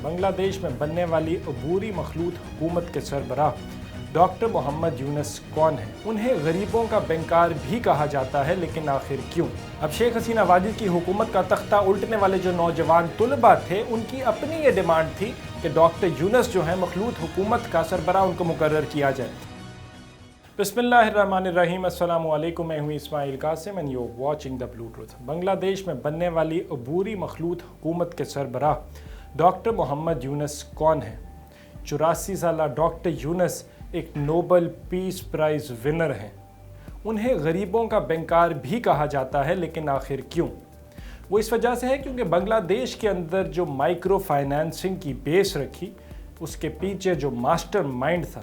بنگلہ دیش میں بننے والی عبوری مخلوط حکومت کے سربراہ ڈاکٹر محمد یونس کون ہیں؟ انہیں غریبوں کا بینکار بھی کہا جاتا ہے، لیکن آخر کیوں؟ اب شیخ حسینہ واجد کی حکومت کا تختہ الٹنے والے جو نوجوان طلباء تھے، ان کی اپنی یہ ڈیمانڈ تھی کہ ڈاکٹر یونس جو ہیں مخلوط حکومت کا سربراہ ان کو مقرر کیا جائے۔ بسم اللہ الرحمن الرحیم، السلام علیکم، میں ہوں Ismail Qasim and you watching the blue truth. Bangladesh میں بننے والی عبوری مخلوط حکومت کے سربراہ ڈاکٹر محمد یونس کون ہیں؟ 84 سالہ ڈاکٹر یونس ایک نوبل پیس پرائز ونر ہیں۔ انہیں غریبوں کا بینکار بھی کہا جاتا ہے، لیکن آخر کیوں؟ وہ اس وجہ سے ہے کیونکہ بنگلہ دیش کے اندر جو مائکرو فائنانسنگ کی بیس رکھی، اس کے پیچھے جو ماسٹر مائنڈ تھا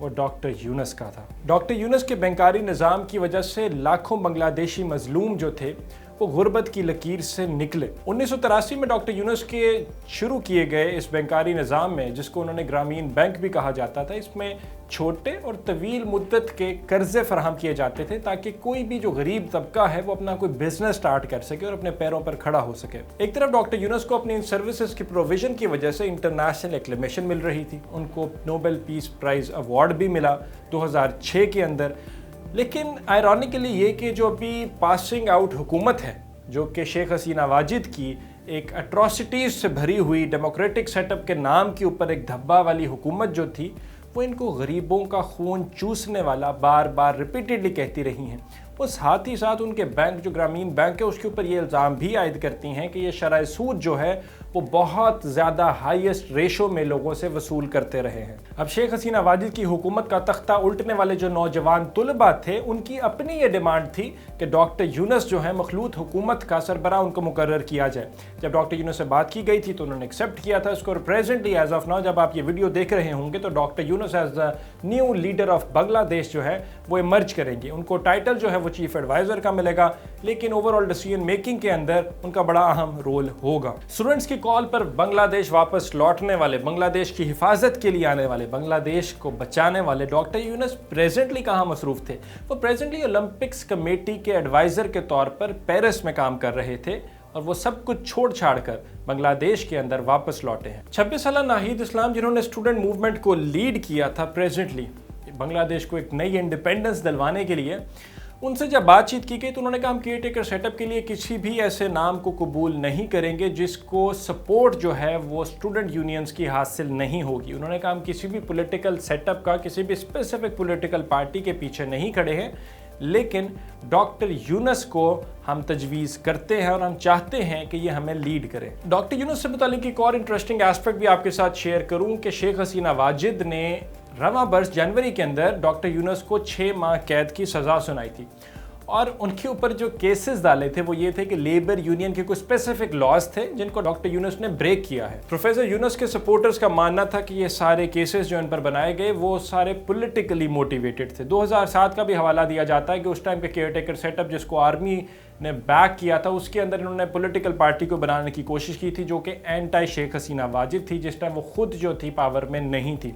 وہ ڈاکٹر یونس کا تھا۔ ڈاکٹر یونس کے بینکاری نظام کی وجہ سے لاکھوں بنگلہ دیشی مظلوم جو تھے وہ غربت کی لکیر سے نکلے۔ 1983 میں ڈاکٹر یونس کے شروع کیے گئے اس بینکاری نظام میں، جس کو انہوں نے گرامین بینک بھی کہا جاتا تھا، اس میں چھوٹے اور طویل مدت کے قرضے فراہم کیے جاتے تھے تاکہ کوئی بھی جو غریب طبقہ ہے وہ اپنا کوئی بزنس سٹارٹ کر سکے اور اپنے پیروں پر کھڑا ہو سکے۔ ایک طرف ڈاکٹر یونس کو اپنی ان سروسز کی پروویژن کی وجہ سے انٹرنیشنل ایکلیمیشن مل رہی تھی، ان کو نوبل پیس پرائز ایوارڈ بھی ملا 2006 کے اندر۔ لیکن آئرونیکلی یہ کہ جو ابھی پاسنگ آؤٹ حکومت ہے، جو کہ شیخ حسینہ واجد کی ایک اٹراسٹیز سے بھری ہوئی ڈیموکریٹک سیٹ اپ کے نام کے اوپر ایک دھبا والی حکومت جو تھی، وہ ان کو غریبوں کا خون چوسنے والا بار بار ریپیٹڈلی کہتی رہی ہیں۔ وہ ساتھ ہی ساتھ ان کے بینک جو گرامین بینک ہے، اس کے اوپر یہ الزام بھی عائد کرتی ہیں کہ یہ شرح سود جو ہے وہ بہت زیادہ ہائیسٹ ریشو میں لوگوں سے وصول کرتے رہے ہیں۔ اب شیخ حسینہ واجد کی حکومت کا تختہ الٹنے والے جو نوجوان طلباء تھے، ان کی اپنی یہ ڈیمانڈ تھی کہ ڈاکٹر یونس جو ہیں مخلوط حکومت کا سربراہ ان کو مقرر کیا جائے۔ جب ڈاکٹر یونس سے بات کی گئی تھی تو انہوں نے ایکسیپٹ کیا تھا اس کو، اور پریزنٹلی ایز آف ناؤ جب آپ یہ ویڈیو دیکھ رہے ہوں گے تو doctor Yunus is the new leader of Bangladesh جو ہے وہ ایمرج کریں گے۔ ان کو ٹائٹل جو ہے وہ چیف ایڈوائزر کا ملے گا، لیکن اوور آل ڈیسیژن میکنگ کے اندر ان کا بڑا اہم رول ہوگا۔ اسٹوڈنٹس کی کال پر بنگلہ دیش واپس لوٹنے والے، بنگلہ دیش کی حفاظت کے لیے آنے والے، بنگلہ دیش کو بچانے والے ڈاکٹر یونس پریزنٹلی کہاں مصروف تھے؟ وہ پریزنٹلی اولمپکس کمیٹی کے ایڈوائزر کے طور پر پیرس میں کام کر رہے تھے، اور وہ سب کچھ چھوڑ چھاڑ کر بنگلہ دیش کے اندر واپس لوٹے ہیں۔ 26 سالہ ناہید اسلام، جنہوں نے اسٹوڈنٹ موومنٹ کو لیڈ کیا تھا پریزنٹلی بنگلہ دیش کو ایک نئی انڈیپینڈنس دلوانے کے لیے، ان سے جب بات چیت کی گئی تو انہوں نے کہا ہم کیئر ٹیکر سیٹ اپ کے لیے کسی بھی ایسے نام کو قبول نہیں کریں گے جس کو سپورٹ جو ہے وہ اسٹوڈنٹ یونینز کی حاصل نہیں ہوگی۔ انہوں نے کہا ہم کسی بھی پولیٹیکل سیٹ اپ کا، کسی بھی اسپیسیفک پولیٹیکل پارٹی کے پیچھے نہیں کھڑے ہیں، لیکن ڈاکٹر یونس کو ہم تجویز کرتے ہیں اور ہم چاہتے ہیں کہ یہ ہمیں لیڈ کریں۔ ڈاکٹر یونس سے متعلق ایک اور انٹرسٹنگ ایسپیکٹ بھی آپ کے ساتھ شیئر کروں کہ شیخ حسینہ واجد نے رواں برس جنوری کے اندر ڈاکٹر یونس کو 6 ماہ قید کی سزا سنائی تھی، اور ان کے اوپر جو کیسز ڈالے تھے وہ یہ تھے کہ لیبر یونین کے کچھ اسپیسیفک لاز تھے جن کو ڈاکٹر یونس نے بریک کیا ہے۔ پروفیسر یونس کے سپورٹرز کا ماننا تھا کہ یہ سارے کیسز جو ان پر بنائے گئے وہ سارے پولیٹیکلی موٹیویٹڈ تھے۔ 2007 کا بھی حوالہ دیا جاتا ہے کہ اس ٹائم کے کیئر ٹیکر سیٹ اپ جس کو آرمی نے بیک کیا تھا، اس کے اندر انہوں نے پولیٹیکل پارٹی کو بنانے کی کوشش کی تھی جو کہ اینٹائی شیخ حسینہ واجد تھی، جس ٹائم وہ خود جو تھی پاور میں نہیں تھی۔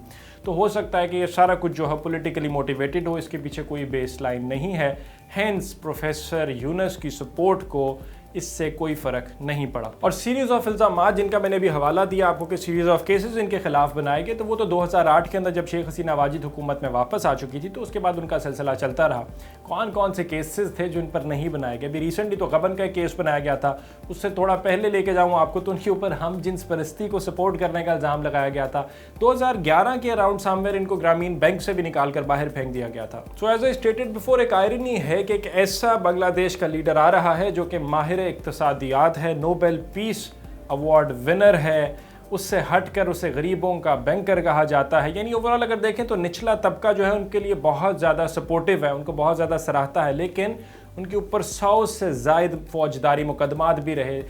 تو ہو سکتا ہے کہ یہ سارا کچھ جو ہے پولیٹیکلی موٹیویٹڈ ہو، اس کے پیچھے کوئی بیس لائن نہیں ہے، ہینس پروفیسر یونس کی سپورٹ کو اس سے کوئی فرق نہیں پڑا۔ اور سیریز آف الزامات جن کا میں نے بھی حوالہ دیا آپ کو کہ سیریز آف کیسز ان کے خلاف بنائے گئے، تو وہ تو 2008 کے اندر جب شیخ حسینہ واجد حکومت میں واپس آ چکی تھی تو اس کے بعد ان کا سلسلہ چلتا رہا۔ کون کون سے کیسز تھے جو ان پر نہیں بنائے گئے؟ ابھی ریسنٹلی تو غبن کا ایک کیس بنایا گیا تھا، اس سے تھوڑا پہلے لے کے جاؤں آپ کو تو ان کے اوپر ہم جنس پرستی کو سپورٹ کرنے کا الزام لگایا گیا تھا۔ 2011 کے اراؤنڈ سامویئر ان کو گرامین بینک سے بھی نکال کر باہر پھینک دیا گیا تھا۔ So as a stated before, ایک آئرنی ہے کہ ایک ایسا بنگلہ دیش کا لیڈر آ رہا ہے جو کہ ماہر اقتصادیات ہے، نوبل پیس ایوارڈ ونر ہے، اس سے ہٹ کر اسے غریبوں کا بینکر کہا جاتا ہے۔ یعنی اوورال اگر دیکھیں تو نچلا طبقہ جو ہے ان کے لیے بہت زیادہ سپورٹیو ہے، ان کو بہت زیادہ سراہتا ہے، لیکن ان کے اوپر 100 سے زائد فوجداری مقدمات بھی رہے،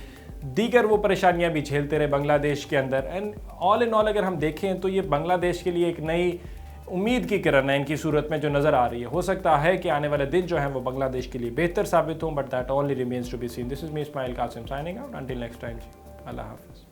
دیگر وہ پریشانیاں بھی جھیلتے رہے بنگلہ دیش کے اندر۔ اینڈ آل ان آل اگر ہم دیکھیں تو یہ بنگلہ دیش کے لیے ایک نئی امید کی کرن ہے ان کی صورت میں جو نظر آ رہی ہے۔ ہو سکتا ہے کہ آنے والے دن جو ہیں وہ بنگلہ دیش کے لیے بہتر ثابت ہوں، but that only remains to be seen. This is me Ismail Qasim signing out, until next time, اللہ حافظ۔